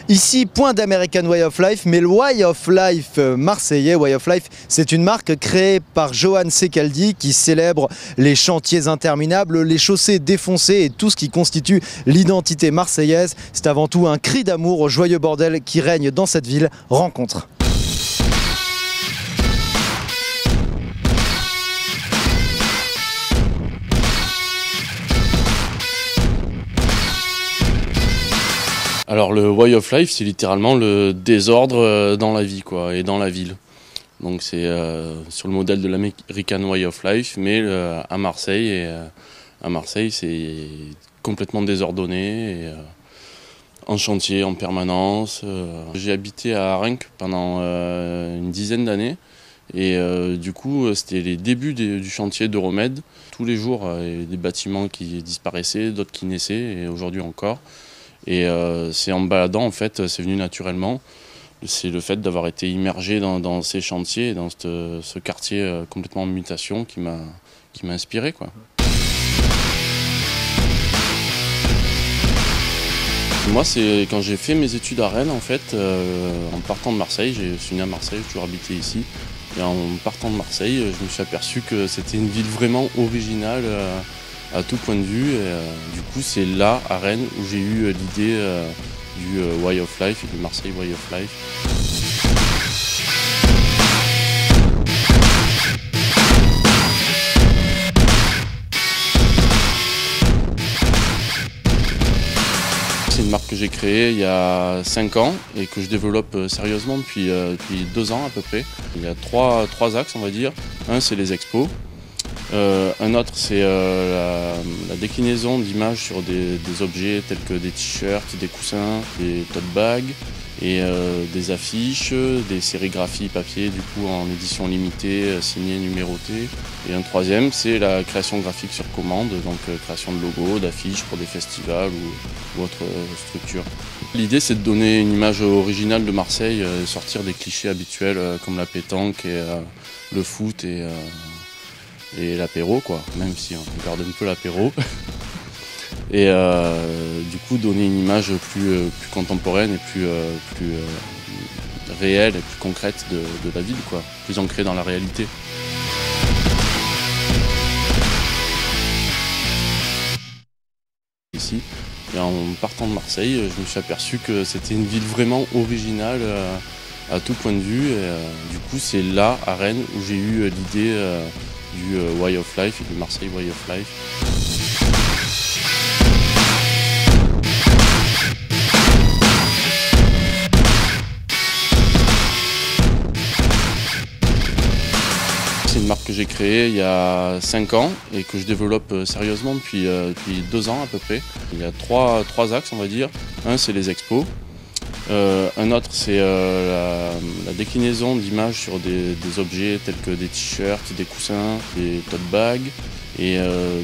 Ici, point d'American Way of Life, mais le Way of Life marseillais. Way of Life, c'est une marque créée par Johan Secaldi qui célèbre les chantiers interminables, les chaussées défoncées et tout ce qui constitue l'identité marseillaise. C'est avant tout un cri d'amour au joyeux bordel qui règne dans cette ville. Rencontre. Alors le Way of Life, c'est littéralement le désordre dans la vie quoi, et dans la ville. Donc c'est sur le modèle de l'American Way of Life, mais à Marseille. Et à Marseille, c'est complètement désordonné, et, en chantier en permanence. J'ai habité à Arenc pendant une dizaine d'années. Et du coup, c'était les débuts du chantier d'Euromède. Tous les jours, il y avait des bâtiments qui disparaissaient, d'autres qui naissaient, et aujourd'hui encore. Et c'est en me baladant, en fait, c'est venu naturellement. C'est le fait d'avoir été immergé dans ces chantiers, dans ce quartier complètement en mutation qui m'a inspiré, quoi. Moi, c'est quand j'ai fait mes études à Rennes, en fait, en partant de Marseille, je suis né à Marseille, j'ai toujours habité ici. Et en partant de Marseille, je me suis aperçu que c'était une ville vraiment originale à tout point de vue. Et, du coup, c'est là, à Rennes, où j'ai eu l'idée du Way of Life et du Marseille Way of Life. C'est une marque que j'ai créée il y a 5 ans et que je développe sérieusement depuis 2 ans à peu près. Il y a trois axes, on va dire. Un, c'est les expos. Un autre, c'est la déclinaison d'images sur des objets tels que des t-shirts, des coussins, des tote bags et des affiches, des sérigraphies papier du coup en édition limitée, signées, numérotées. Et un troisième, c'est la création graphique sur commande, donc création de logos, d'affiches pour des festivals ou autres structures. L'idée, c'est de donner une image originale de Marseille, sortir des clichés habituels comme la pétanque et le foot et l'apéro, quoi, même si on garde un peu l'apéro. Et du coup, donner une image plus contemporaine et plus réelle et plus concrète de la ville, quoi, plus ancrée dans la réalité. Ici, et en partant de Marseille, je me suis aperçu que c'était une ville vraiment originale à tout point de vue. Et, du coup, c'est là, à Rennes, où j'ai eu l'idée du Way of Life et du Marseille Way of Life. C'est une marque que j'ai créée il y a 5 ans et que je développe sérieusement depuis 2 ans à peu près. Il y a trois axes, on va dire. Un, c'est les expos. Un autre, c'est la déclinaison d'images sur des objets tels que des t-shirts, des coussins, des tote bags et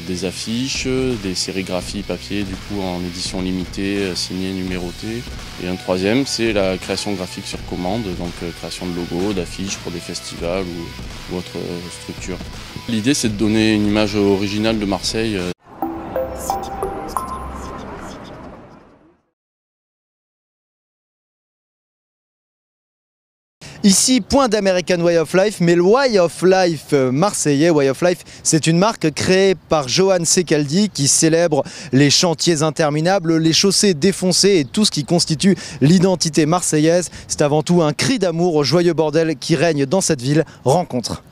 des affiches, des sérigraphies papier du coup en édition limitée, signées, numérotées. Et un troisième, c'est la création graphique sur commande, donc création de logos, d'affiches pour des festivals ou autres structures. L'idée, c'est de donner une image originale de Marseille. Ici, point d'American Way of Life, mais le Way of Life marseillais. Way of Life, c'est une marque créée par Johan Secaldi qui célèbre les chantiers interminables, les chaussées défoncées et tout ce qui constitue l'identité marseillaise. C'est avant tout un cri d'amour au joyeux bordel qui règne dans cette ville. Rencontre.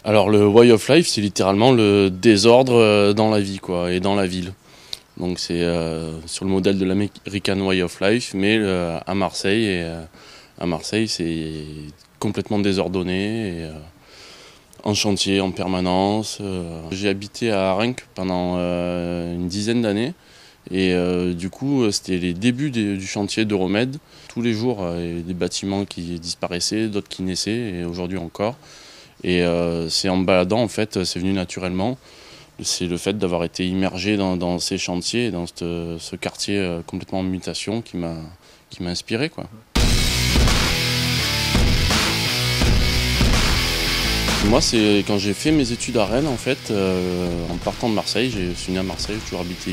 Alors le Way of Life, c'est littéralement le désordre dans la vie quoi, et dans la ville. Donc c'est sur le modèle de l'American Way of Life, mais à Marseille. Et à Marseille, c'est complètement désordonné, et, en chantier en permanence. J'ai habité à Arenc pendant une dizaine d'années. Et du coup, c'était les débuts du chantier d'Euromède. Tous les jours, il y avait des bâtiments qui disparaissaient, d'autres qui naissaient, et aujourd'hui encore. Et c'est en me baladant, en fait, c'est venu naturellement. C'est le fait d'avoir été immergé dans ces chantiers, dans ce quartier complètement en mutation qui m'a inspiré, quoi. Moi, c'est quand j'ai fait mes études à Rennes, en fait, en partant de Marseille, je suis né à Marseille, j'ai toujours habité